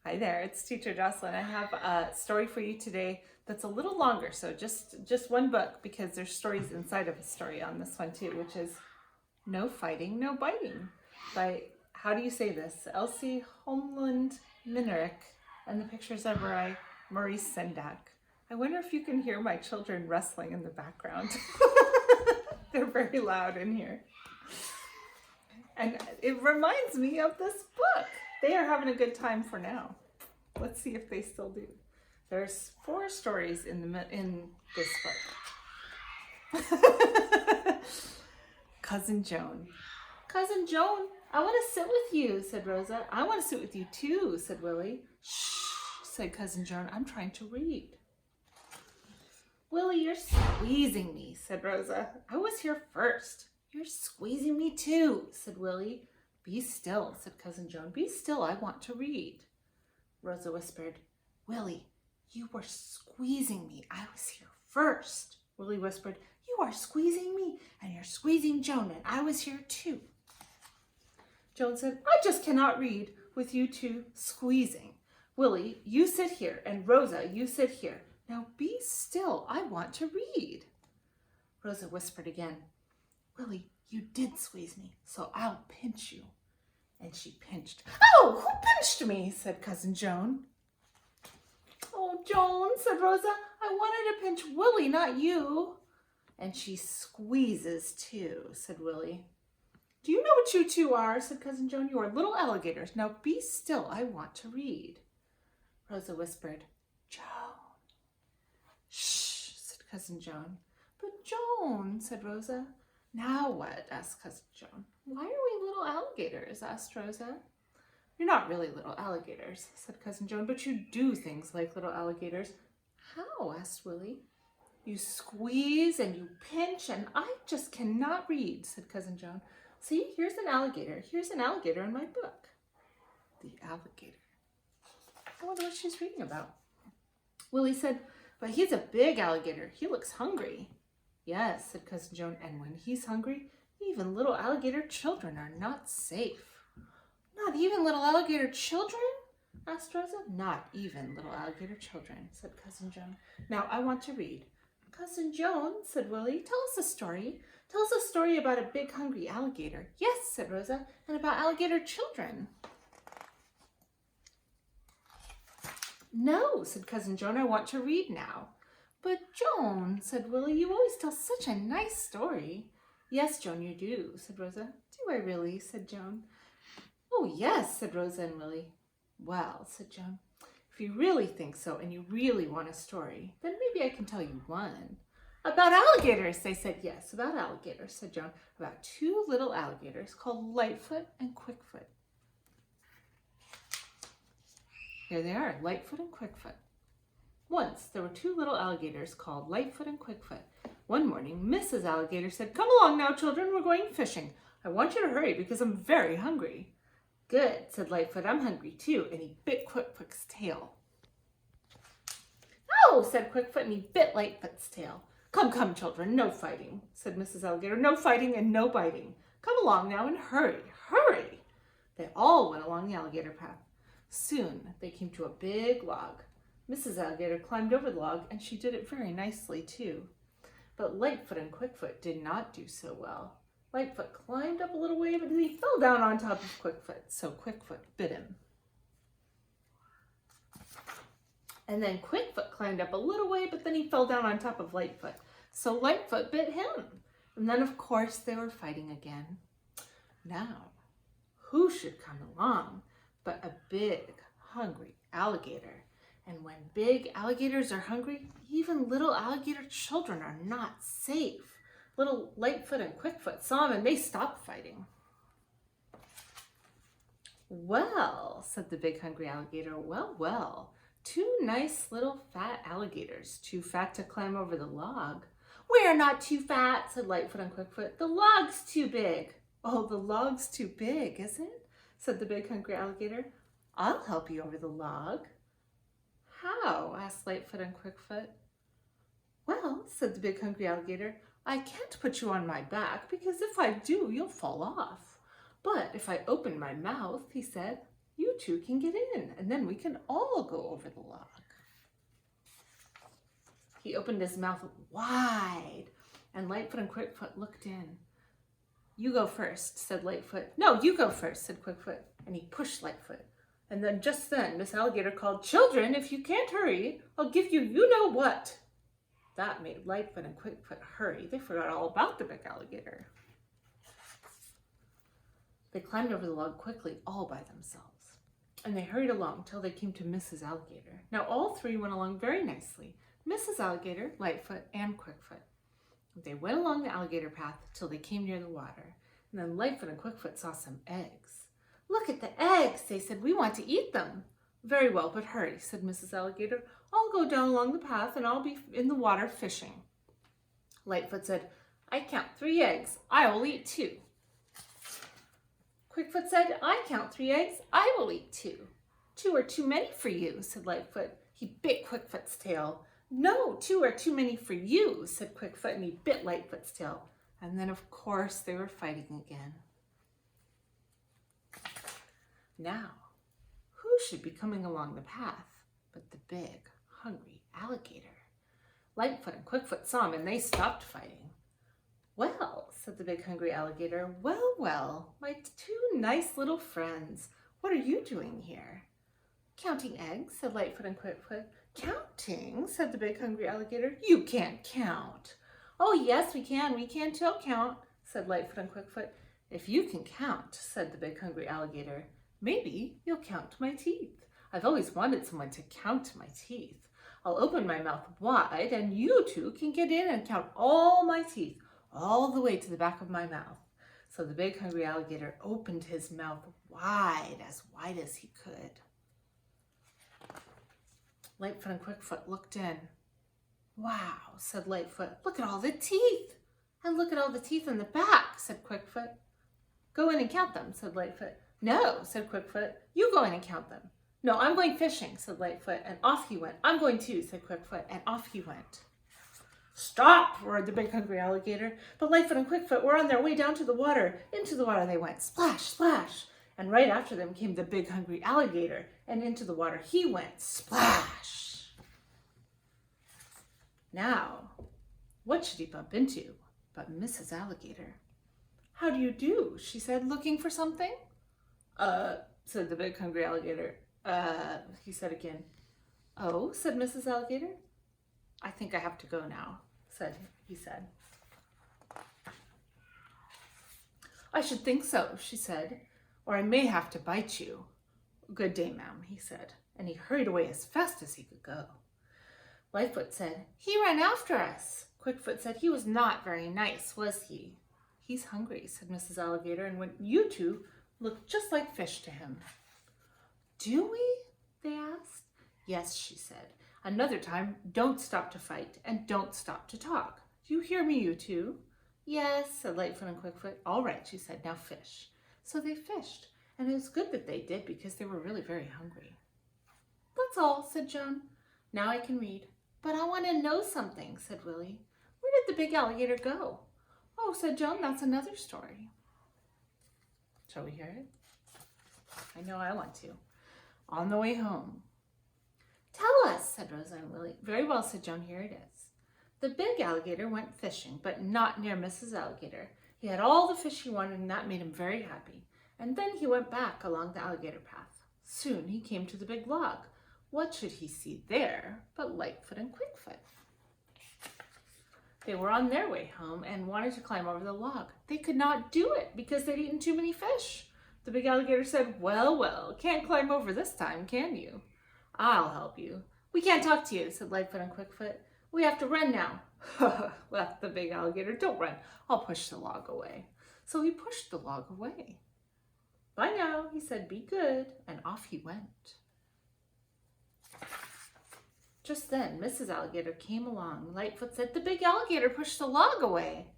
Hi there, it's Teacher Jocelyn. I have a story for you today that's a little longer, so just one book because there's stories inside of a story on this one too, which is No Fighting, No Biting by, how do you say this? Elsie Holmelund Minarik, and the pictures are by Maurice Sendak. I wonder if you can hear my children wrestling in the background. They're very loud in here. And it reminds me of this book. They are having a good time for now. Let's see if they still do. There's 4 stories in this book. Cousin Joan. Cousin Joan, I want to sit with you, said Rosa. I want to sit with you too, said Willie. Shh, said Cousin Joan. I'm trying to read. Willie, you're squeezing me, said Rosa. I was here first. You're squeezing me too, said Willie. Be still, said Cousin Joan. Be still, I want to read. Rosa whispered, Willie, you were squeezing me. I was here first. Willie whispered, you are squeezing me, and you're squeezing Joan, and I was here too. Joan said, I just cannot read with you two squeezing. Willie, you sit here, and Rosa, you sit here. Now be still, I want to read. Rosa whispered again, Willie, you did squeeze me, so I'll pinch you. And she pinched. Oh, who pinched me? Said Cousin Joan. Oh, Joan, said Rosa, I wanted to pinch Willie, not you. And she squeezes too, said Willie. Do you know what you two are? Said Cousin Joan. You are little alligators. Now be still, I want to read. Rosa whispered, Joan. Shh, said Cousin Joan. But Joan, said Rosa. Now what? Asked Cousin Joan. Why are we little alligators? Asked Rosa. You're not really little alligators, said Cousin Joan, but you do things like little alligators. How? Asked Willie. You squeeze and you pinch, and I just cannot read, said Cousin Joan. See, here's an alligator. Here's an alligator in my book. The alligator. I wonder what she's reading about. Willie said, but he's a big alligator. He looks hungry. Yes, said Cousin Joan, and when he's hungry, even little alligator children are not safe. Not even little alligator children? Asked Rosa. Not even little alligator children, said Cousin Joan. Now I want to read. Cousin Joan, said Willie, tell us a story. Tell us a story about a big hungry alligator. Yes, said Rosa, and about alligator children. No, said Cousin Joan, I want to read now. But Joan, said Willie, you always tell such a nice story. Yes, Joan, you do, said Rosa. Do I really? Said Joan. Oh, yes, said Rosa and Willie. Well, said Joan, if you really think so and you really want a story, then maybe I can tell you one. About alligators, they said. Yes, about alligators, said Joan. About 2 little alligators called Lightfoot and Quickfoot. Here they are, Lightfoot and Quickfoot. Once there were 2 little alligators called Lightfoot and Quickfoot. One morning, Mrs. Alligator said, Come along now, children, we're going fishing. I want you to hurry because I'm very hungry. Good, said Lightfoot, I'm hungry too, and he bit Quickfoot's tail. Oh, said Quickfoot, and he bit Lightfoot's tail. Come, come, children, no fighting, said Mrs. Alligator. No fighting and no biting. Come along now and hurry, hurry. They all went along the alligator path. Soon they came to a big log. Mrs. Alligator climbed over the log, and she did it very nicely, too. But Lightfoot and Quickfoot did not do so well. Lightfoot climbed up a little way, but then he fell down on top of Quickfoot, so Quickfoot bit him. And then Quickfoot climbed up a little way, but then he fell down on top of Lightfoot, so Lightfoot bit him. And then, of course, they were fighting again. Now, who should come along but a big, hungry alligator? And when big alligators are hungry, even little alligator children are not safe. Little Lightfoot and Quickfoot saw him and they stopped fighting. Well, said the big hungry alligator, well, well, 2 nice little fat alligators, too fat to climb over the log. We are not too fat, said Lightfoot and Quickfoot. The log's too big. Oh, the log's too big, is it? Said the big hungry alligator. I'll help you over the log. How? Asked Lightfoot and Quickfoot. Well, said the big hungry alligator, I can't put you on my back because if I do, you'll fall off. But if I open my mouth, he said, you two can get in, and then we can all go over the log. He opened his mouth wide, and Lightfoot and Quickfoot looked in. You go first, said Lightfoot. No, you go first, said Quickfoot, and he pushed Lightfoot. And then just then, Miss Alligator called, Children, if you can't hurry, I'll give you you-know-what. That made Lightfoot and Quickfoot hurry. They forgot all about the big alligator. They climbed over the log quickly, all by themselves. And they hurried along till they came to Mrs. Alligator. Now all three went along very nicely, Mrs. Alligator, Lightfoot, and Quickfoot. They went along the alligator path till they came near the water, and then Lightfoot and Quickfoot saw some eggs. Look at the eggs, they said. We want to eat them. Very well, but hurry, said Mrs. Alligator. I'll go down along the path and I'll be in the water fishing. Lightfoot said, I count 3 eggs. I will eat 2. Quickfoot said, I count 3 eggs. I will eat 2. 2 are too many for you, said Lightfoot. He bit Quickfoot's tail. No, 2 are too many for you, said Quickfoot, and he bit Lightfoot's tail. And then, of course, they were fighting again. Now, who should be coming along the path but the big, hungry alligator? Lightfoot and Quickfoot saw him, and they stopped fighting. Well, said the big, hungry alligator, well, well, my 2 nice little friends, what are you doing here? Counting eggs, said Lightfoot and Quickfoot. Counting, said the big, hungry alligator. You can't count. Oh, yes, we can too count, said Lightfoot and Quickfoot. If you can count, said the big, hungry alligator, maybe you'll count my teeth. I've always wanted someone to count my teeth. I'll open my mouth wide, and you 2 can get in and count all my teeth, all the way to the back of my mouth. So the big, hungry alligator opened his mouth wide as he could. Lightfoot and Quickfoot looked in. Wow, said Lightfoot, look at all the teeth. And look at all the teeth in the back, said Quickfoot. Go in and count them, said Lightfoot. No, said Quickfoot, you go in and count them. No, I'm going fishing, said Lightfoot, and off he went. I'm going too, said Quickfoot, and off he went. Stop, roared the big, hungry alligator. But Lightfoot and Quickfoot were on their way down to the water. Into the water they went, splash, splash. And right after them came the big, hungry alligator, and into the water he went, splash. Now, what should he bump into but Mrs. Alligator? How do you do? She said, looking for something? Said the big, hungry alligator. He said again. Oh, said Mrs. Alligator. I think I have to go now, he said. I should think so, she said, or I may have to bite you. Good day, ma'am, he said, and he hurried away as fast as he could go. Lightfoot said, he ran after us. Quickfoot said, he was not very nice, was he? He's hungry, said Mrs. Alligator, and when you 2 look just like fish to him. Do we? They asked. Yes, she said. Another time, don't stop to fight, and don't stop to talk. Do you hear me, you 2? Yes, said Lightfoot and Quickfoot. All right, she said, now fish. So they fished, and it was good that they did because they were really very hungry. That's all, said Joan. Now I can read. But I want to know something, said Willie. Where did the big alligator go? Oh, said Joan, that's another story. Shall we hear it? I know I want to. On the way home. Tell us, said Rosa and Willie. Very well, said Joan, here it is. The big alligator went fishing, but not near Mrs. Alligator. He had all the fish he wanted, and that made him very happy. And then he went back along the alligator path. Soon he came to the big log. What should he see there but Lightfoot and Quickfoot? They were on their way home and wanted to climb over the log. They could not do it because they'd eaten too many fish. The big alligator said, well, well, can't climb over this time, can you? I'll help you. We can't talk to you, said Lightfoot and Quickfoot. We have to run now. Laughed the big alligator. Don't run. I'll push the log away. So he pushed the log away. Bye now, he said, be good. And off he went. Just then, Mrs. Alligator came along. Lightfoot said, the big alligator pushed the log away.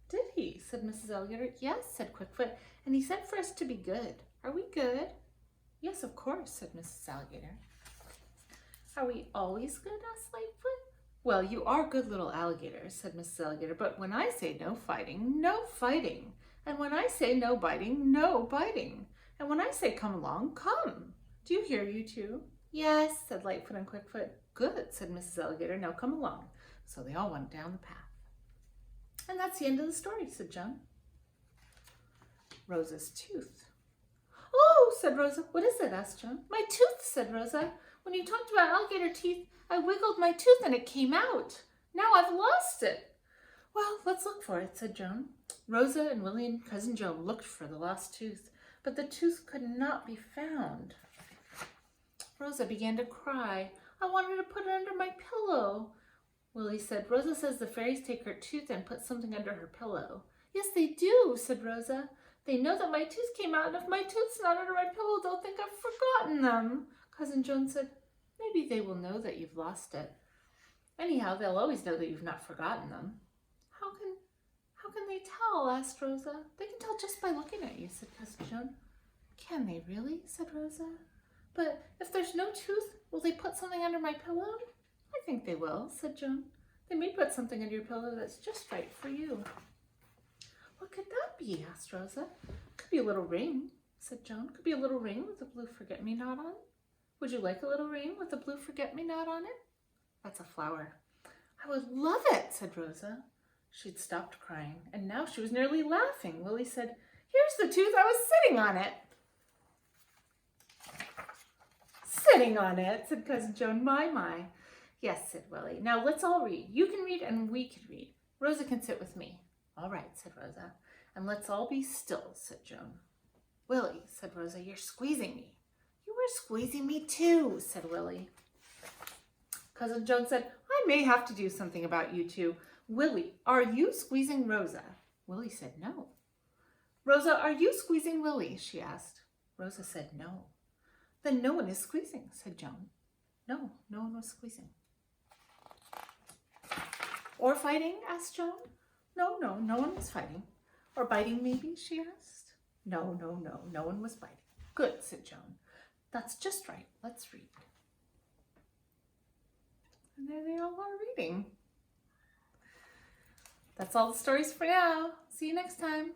Did he? Said Mrs. Alligator. Yes, said Quickfoot, and he said for us to be good. Are we good? Yes, of course, said Mrs. Alligator. Are we always good? Asked Lightfoot. Well, you are good little alligators, said Mrs. Alligator, but when I say no fighting, no fighting. And when I say no biting, no biting. And when I say come along, come. Do you hear you too? Yes, said Lightfoot and Quickfoot. Good, said Mrs. Alligator. Now come along. So they all went down the path. And that's the end of the story, said Joan. Rosa's tooth. Oh, said Rosa. What is it? Asked Joan. My tooth, said Rosa. When you talked about alligator teeth, I wiggled my tooth and it came out. Now I've lost it. Well, let's look for it, said Joan. Rosa and Willie and Cousin Joan looked for the lost tooth, but the tooth could not be found. Rosa began to cry. I wanted to put it under my pillow. Willie said, Rosa says the fairies take her tooth and put something under her pillow. Yes, they do, said Rosa. They know that my tooth came out, and if my tooth's not under my pillow, they'll think I've forgotten them. Cousin Joan said, maybe they will know that you've lost it. Anyhow, they'll always know that you've not forgotten them. How can they tell? Asked Rosa. They can tell just by looking at you, said Cousin Joan. Can they really? Said Rosa. But if there's no tooth, will they put something under my pillow? I think they will, said Joan. They may put something under your pillow that's just right for you. What could that be? Asked Rosa. Could be a little ring, said Joan. Could be a little ring with a blue forget-me-not on it. Would you like a little ring with a blue forget-me-not on it? That's a flower. I would love it, said Rosa. She'd stopped crying, and now she was nearly laughing. Willie said, here's the tooth. I was sitting on it. Sitting on it, said Cousin Joan. My. Yes, said Willie. Now let's all read. You can read and we can read. Rosa can sit with me. All right, said Rosa. And let's all be still, said Joan. Willie, said Rosa, you're squeezing me. You were squeezing me too, said Willie. Cousin Joan said, I may have to do something about you two. Willie, are you squeezing Rosa? Willie said no. Rosa, are you squeezing Willie? She asked. Rosa said no. Then no one is squeezing, said Joan. No one was squeezing. Or fighting? Asked Joan. No one was fighting. Or biting maybe? She asked. No one was biting. Good, said Joan. That's just right. Let's read. And there they all are reading. That's all the stories for now. See you next time.